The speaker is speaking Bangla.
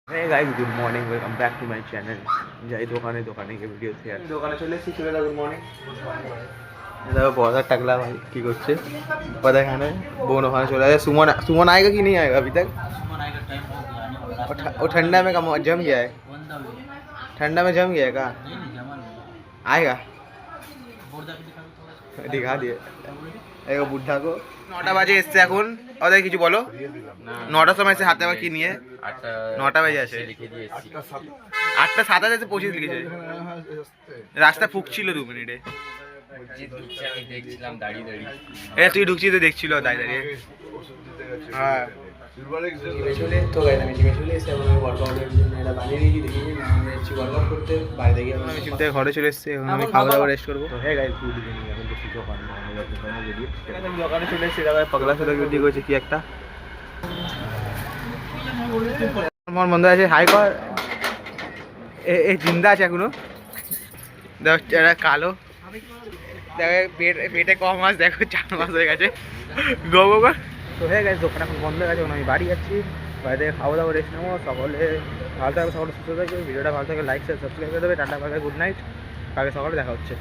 Hey guys, good morning. Welcome back to my channel. যাই দোকানে के वीडियो थे यार দোকানে চলে এসেছি চলে গুড মর্নিং देखो बहुत टकला भाई की করছে पता है खाने बोन खाने चला है सुमन सुमन आएगा कि नहीं आएगा अभी तक वो ठंडा में कम जम गया है ठंडा में जम गया है का आएगा दिखा दिए एक बुढ़ा को 9টা বাজে এসছে এখন ওদের কিছু বলো 9টার সময় এসে হাতে আবার কি নিয়ে 9টা বাজে আসে 8টা 7 এসে পৌঁছে লিখেছে রাস্তা ফুকছিল 2 মিনিটে দেখছিলাম দাঁড়িয়ে দাঁড়িয়ে তুই ঢুকছিস তো দেখছিল দাঁড়িয়ে দাঁড়িয়ে হ্যাঁ চলে তো গাইস আমি জিমে চলে এসে এখন ওয়ার্কআউটের জন্য এটা বানিয়ে নিয়েছি দেখি না আমি যাচ্ছি ওয়ার্কআউট করতে বাইরে গিয়ে আমি জিম থেকে ঘরে চলে এসেছি এখন আমি খাওয়া দাওয়া রেস্ট করবো তো হ্যাঁ গাইস গুড ইভিনিং এখন দেখি দোকানে আমি দোকানে চলে এসেছি দাদা পাগলা সাথে ভিডিও করেছে কি একটা আমার বন্ধু আছে হাই কর এই জিন্দা আছে এখনো দেখো এটা কালো দেখো পেটে কম মাছ দেখো 4 মাস হয়ে গেছে গো গো তো হয়ে গেছে দোকান এখন বন্ধ হয়ে গেছে আমি বাড়ি যাচ্ছি বাড়ি থেকে খাওয়া দাওয়া রেস্ট নেবো সকলে ভালো থাকবে সকলে সুস্থ থাকবে ভিডিওটা ভালো থাকে লাইক শেয়ার সাবস্ক্রাইব করে দেবে টাটা বাই গুড নাইট কালকে সকালে দেখা হচ্ছে